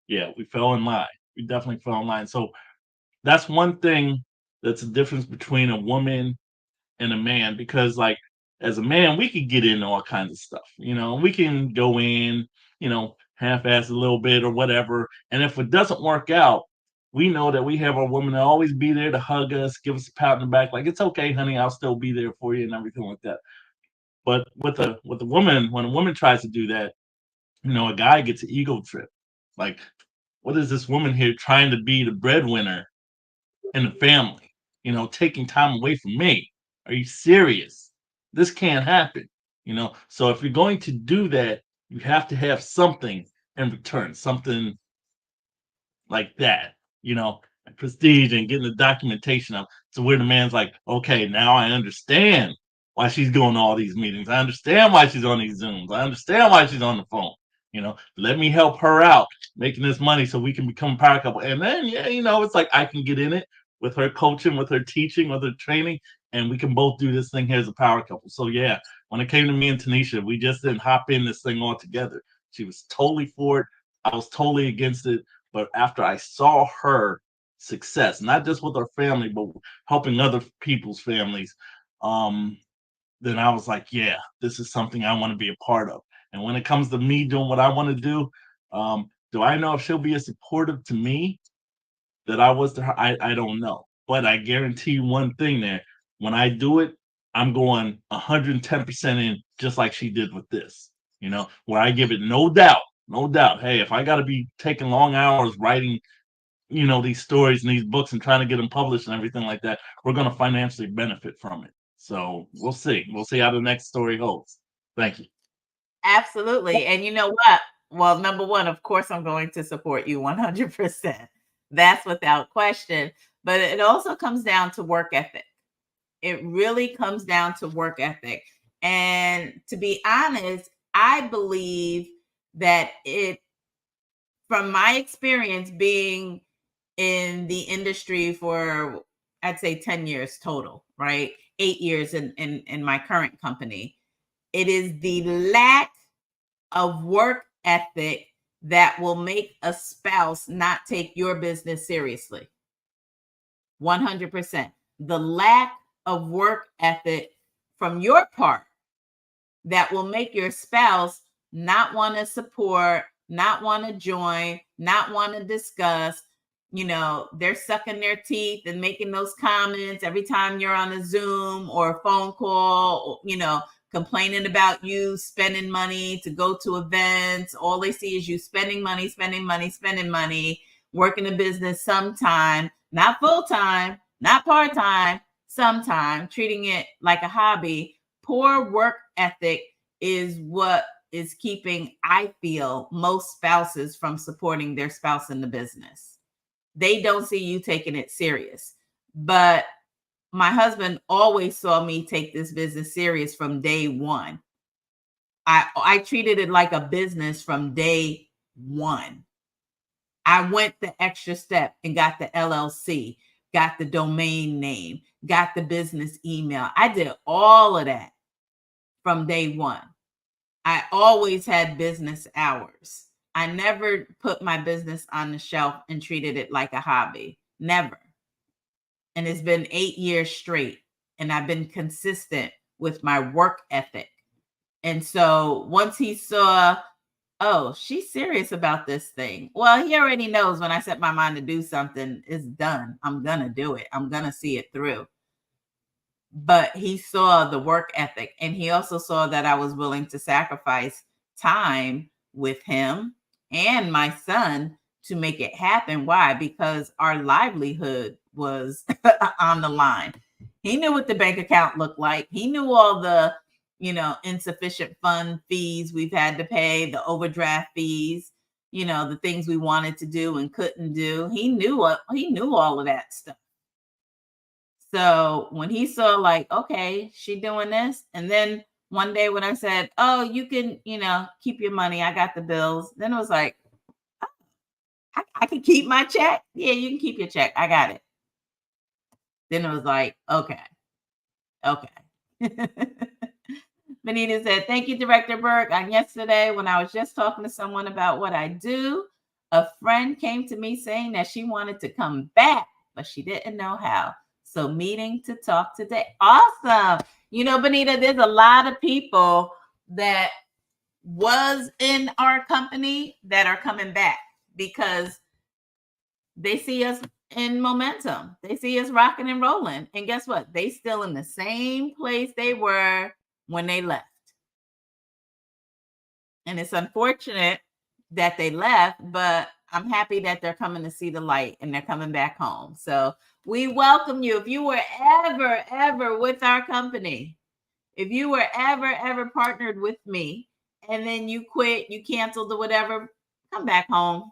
yeah, we fell in line. We definitely fell in line. So that's one thing that's a difference between a woman and a man, because like as a man we could get into all kinds of stuff, we can go in, half-ass a little bit or whatever, and if it doesn't work out, we know that we have a woman that always be there to hug us, give us a pat on the back, like, it's okay honey, I'll still be there for you and everything like that. But with a woman, when a woman tries to do that, a guy gets an ego trip. Like, what is this woman here trying to be the breadwinner in the family, taking time away from me? Are you serious? This can't happen, So if you're going to do that, you have to have something in return, something like that, like prestige and getting the documentation up. So where the man's like, okay, now I understand why she's going to all these meetings. I understand why she's on these Zooms. I understand why she's on the phone. Let me help her out making this money so we can become a power couple. And then, yeah, it's like I can get in it with her coaching, with her teaching, with her training, and we can both do this thing here as a power couple. So yeah, when it came to me and Tanisha, we just didn't hop in this thing all together. She was totally for it. I was totally against it. But after I saw her success, not just with her family, but helping other people's families, then I was like, yeah, this is something I want to be a part of. And when it comes to me doing what I want to do I know if she'll be as supportive to me that I was to her? I don't know. But I guarantee you one thing there. When I do it, I'm going 110% in, just like she did with this, where I give it no doubt. No doubt. Hey, if I got to be taking long hours writing, these stories and these books and trying to get them published and everything like that, we're going to financially benefit from it. So we'll see. We'll see how the next story holds. Thank you. Absolutely. And you know what? Well, number one, of course, I'm going to support you 100%. That's without question. But it also comes down to work ethic. It really comes down to work ethic. And to be honest, I believe that from my experience being in the industry for, I'd say 10 years total, right? 8 years in my current company. It is the lack of work ethic that will make a spouse not take your business seriously. 100%. The lack of work ethic from your part that will make your spouse not want to support, not want to join, not want to discuss. They're sucking their teeth and making those comments every time you're on a Zoom or a phone call, complaining about you spending money to go to events. All they see is you spending money, working a business sometime, not full-time, not part-time, sometime, treating it like a hobby. Poor work ethic is what is keeping, I feel, most spouses from supporting their spouse in the business. They don't see you taking it serious. But my husband always saw me take this business serious from day one. I treated it like a business from day one. I went the extra step and got the LLC, got the domain name, got the business email. I did all of that from day one. I always had business hours. I never put my business on the shelf and treated it like a hobby. Never. And it's been 8 years straight. And I've been consistent with my work ethic. And so once he saw, oh, she's serious about this thing. Well, he already knows when I set my mind to do something, it's done. I'm going to do it. I'm going to see it through. But he saw the work ethic. And he also saw that I was willing to sacrifice time with him and my son to make it happen. Why? Because our livelihood was on the line. He knew what the bank account looked like. He knew all the, insufficient fund fees we've had to pay, the overdraft fees, the things we wanted to do and couldn't do. He knew all of that stuff. So when he saw like, okay, she doing this. And then one day when I said, oh, you can, keep your money. I got the bills. Then it was like, oh, I can keep my check. Yeah, you can keep your check. I got it. Then it was like, okay. Benita said, thank you, Director Burke. On yesterday, when I was just talking to someone about what I do, a friend came to me saying that she wanted to come back but she didn't know how. So meeting to talk today. Awesome. You know, Benita, there's a lot of people that was in our company that are coming back because they see us in momentum. They see us rocking and rolling. And guess what? They still in the same place they were when they left. And it's unfortunate that they left, but I'm happy that they're coming to see the light and they're coming back home. So we welcome you. If you were ever with our company, if you were ever partnered with me and then you quit, you canceled or whatever, come back home.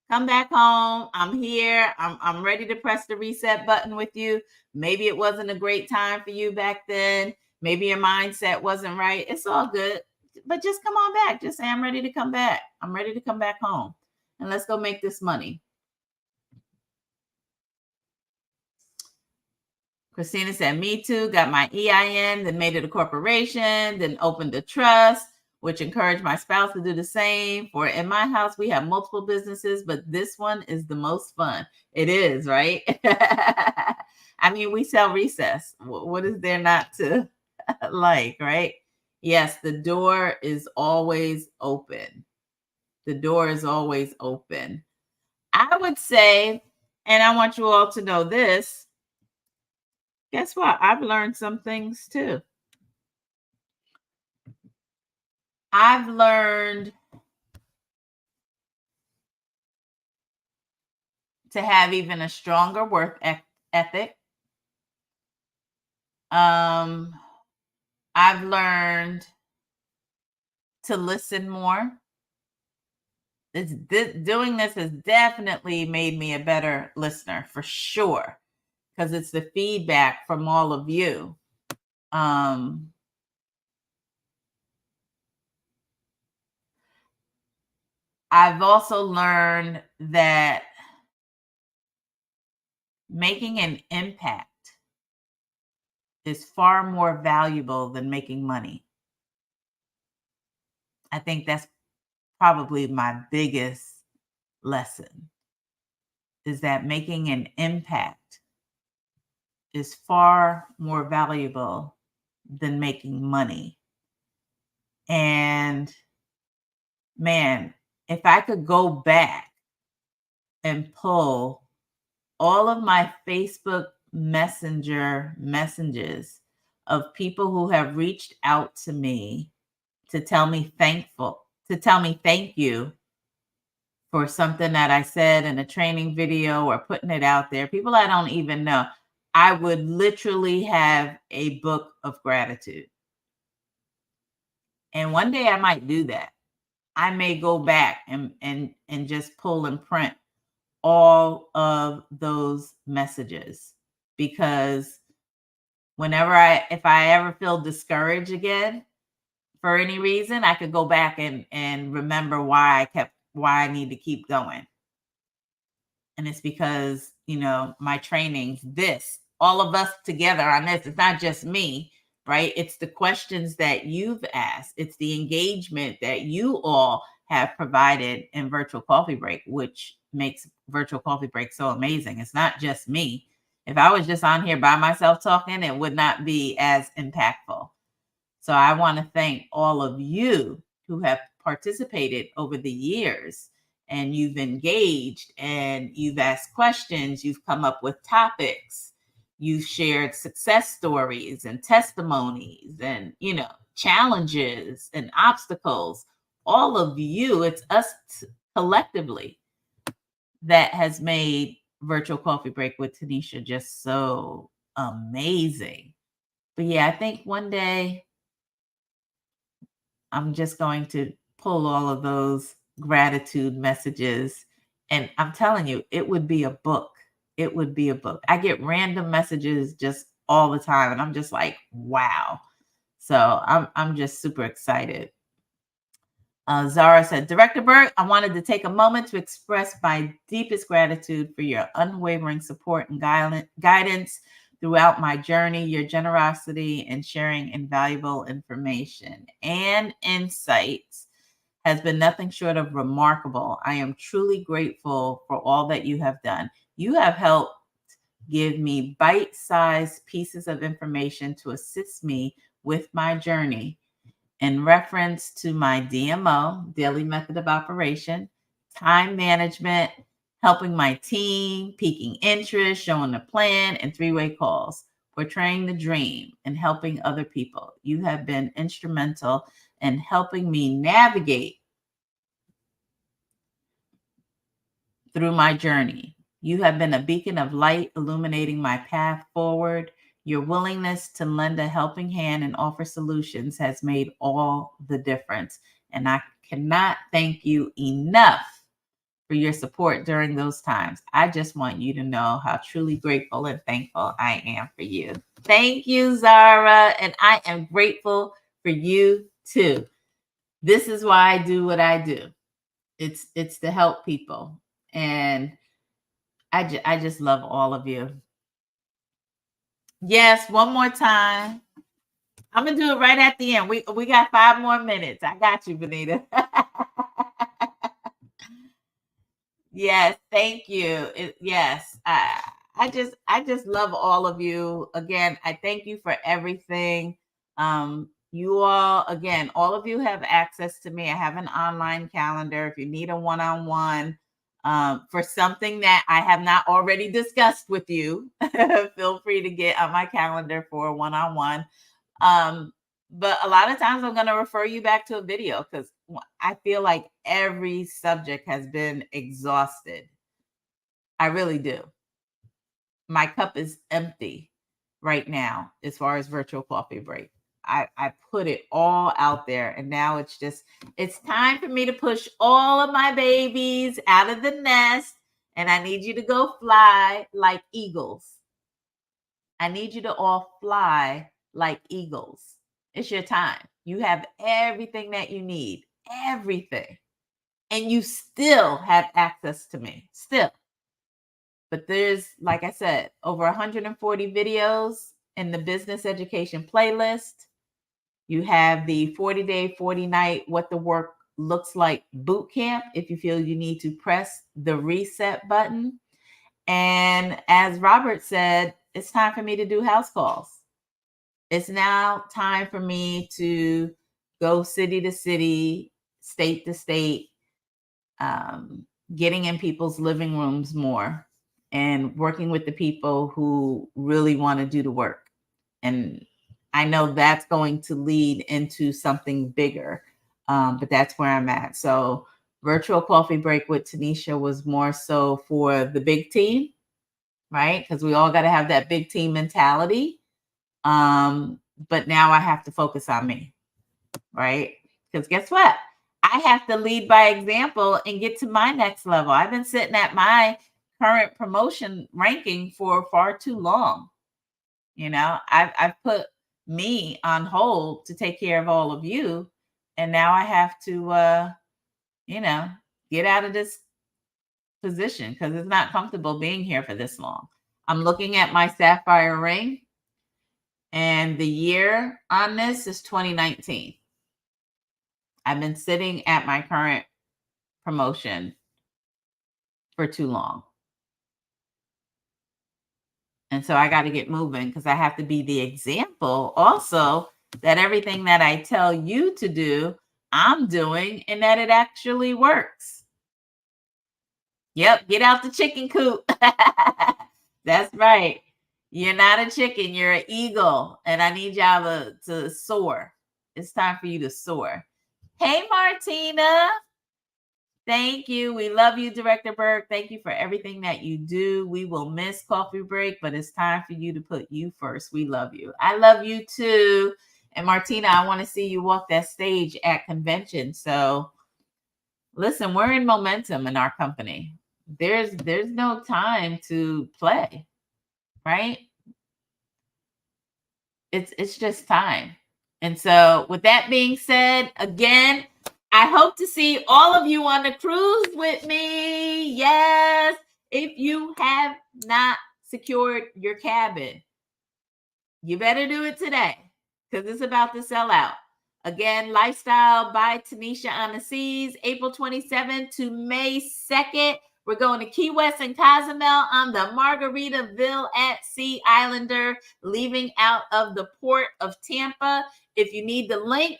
Come back home. I'm here. I'm ready to press the reset button with you. Maybe it wasn't a great time for you back then. Maybe your mindset wasn't right. It's all good. But just come on back. Just say, I'm ready to come back. I'm ready to come back home. And let's go make this money. Christina said, me too. Got my EIN, then made it a corporation, then opened a trust, which encouraged my spouse to do the same. For in my house, we have multiple businesses, but this one is the most fun. It is, right? I mean, we sell recess. What is there not to like, right? Yes, the door is always open. The door is always open. I would say, and I want you all to know this, guess what? I've learned some things too. I've learned to have even a stronger work ethic. I've learned to listen more. Doing this has definitely made me a better listener for sure, because it's the feedback from all of you. I've also learned that making an impact is far more valuable than making money. I think that's probably my biggest lesson, is that making an impact is far more valuable than making money. And man, if I could go back and pull all of my Facebook Messenger messages of people who have reached out to me to tell me thank you for something that I said in a training video or putting it out there, people I don't even know, I would literally have a book of gratitude. And one day I might do that. I may go back and just pull and print all of those messages, because if I ever feel discouraged again for any reason, I could go back and remember why I need to keep going. And it's because, my trainings, all of us together on this, it's not just me, right? It's the questions that you've asked. It's the engagement that you all have provided in Virtual Coffee Break, which makes Virtual Coffee Break so amazing. It's not just me. If I was just on here by myself talking, it would not be as impactful. So I want to thank all of you who have participated over the years, and you've engaged and you've asked questions. You've come up with topics. You've shared success stories and testimonies and, challenges and obstacles. All of you, it's us collectively that has made Virtual Coffee Break with Tanisha just so amazing. But yeah, I think one day I'm just going to pull all of those gratitude messages, and I'm telling you, it would be a book. It would be a book. I get random messages just all the time, and I'm just like, wow. So I'm just super excited. Zara said, Director Burke, I wanted to take a moment to express my deepest gratitude for your unwavering support and guidance throughout my journey. Your generosity in sharing invaluable information and insights has been nothing short of remarkable. I am truly grateful for all that you have done. You have helped give me bite-sized pieces of information to assist me with my journey in reference to my DMO, daily method of operation, time management, helping my team, piquing interest, showing a plan, and three-way calls, portraying the dream, and helping other people. You have been instrumental in helping me navigate through my journey. You have been a beacon of light, illuminating my path forward. Your willingness to lend a helping hand and offer solutions has made all the difference. And I cannot thank you enough for your support during those times. I just want you to know how truly grateful and thankful I am for you. Thank you, Zara. And I am grateful for you too. This is why I do what I do. It's to help people. And I just love all of you. Yes, one more time. I'm gonna do it right at the end. We got 5 more minutes. I got you, Benita. Yes, thank you. Yes, I just love all of you. Again, I thank you for everything. You all, again, all of you have access to me. I have an online calendar. If you need a one-on-one for something that I have not already discussed with you, feel free to get on my calendar for a one-on-one. But a lot of times I'm going to refer you back to a video because I feel like every subject has been exhausted. I really do. My cup is empty right now as far as virtual coffee break. I put it all out there, and now it's time for me to push all of my babies out of the nest, and I need you to go fly like eagles. I need you to all fly like eagles. It's your time. You have everything that you need, everything. And you still have access to me, still. But there's, like I said, over 140 videos in the business education playlist. You have the 40-day, 40-night What the Work Looks Like boot camp if you feel you need to press the reset button. And as Robert said, it's time for me to do house calls. It's now time for me to go city to city, state to state, getting in people's living rooms more and working with the people who really want to do the work. And I know that's going to lead into something bigger, but that's where I'm at. So virtual coffee break with Tanisha was more so for the big team, right? Because we all got to have that big team mentality. But now I have to focus on me, right? Because guess what? I have to lead by example and get to my next level. I've been sitting at my current promotion ranking for far too long. You know, I've put me on hold to take care of all of you. And now I have to, get out of this position because it's not comfortable being here for this long. I'm looking at my sapphire ring, and the year on this is 2019. I've been sitting at my current promotion for too long. And so I got to get moving because I have to be the example also that everything that I tell you to do, I'm doing and that it actually works. Yep, get out the chicken coop. That's right. You're not a chicken, you're an eagle. And I need y'all to soar. It's time for you to soar. Hey, Martina. Thank you. We love you, Director Burke. Thank you for everything that you do. We will miss coffee break, but it's time for you to put you first. We love you. I love you too. And Martina, I want to see you walk that stage at convention. So listen, we're in momentum in our company. There's no time to play, right? It's just time. And so with that being said, again, I hope to see all of you on the cruise with me. Yes. If you have not secured your cabin, you better do it today because it's about to sell out. Again, Lifestyle by Tanisha on the Seas, April 27th to May 2nd. We're going to Key West and Cozumel on the Margaritaville at Sea Islander, leaving out of the port of Tampa. If you need the link,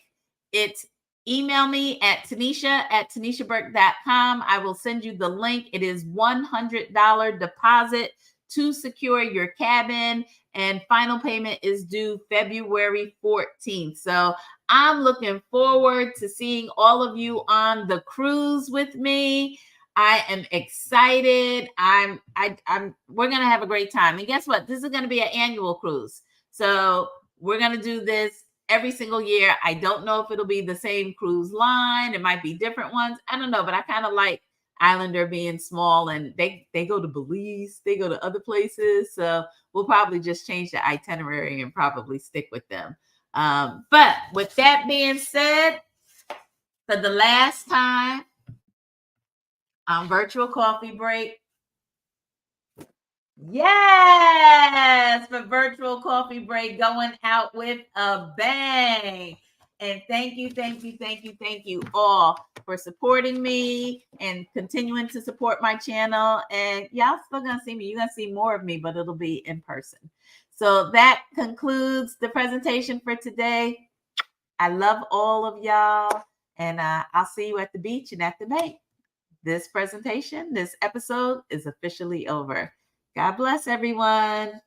it's email me at tanisha@tanishaburke.com. I will send you the link. It is $100 deposit to secure your cabin, and final payment is due February 14th. So I'm looking forward to seeing all of you on the cruise with me. I am excited. We're going to have a great time. And guess what? This is going to be an annual cruise. So we're going to do this every single year. I don't know if it'll be the same cruise line. It might be different ones. I don't know, but I kind of like Islander being small, and they go to Belize, they go to other places. So we'll probably just change the itinerary and probably stick with them. But with that being said, for the last time on Virtual Coffee Break, yes, for Virtual Coffee Break, going out with a bang. And thank you all for supporting me and continuing to support my channel. And y'all still gonna see me. You're gonna see more of me, but it'll be in person. So that concludes the presentation for today. I love all of y'all, and I'll see you at the beach and at the bay. This episode is officially over. God bless everyone.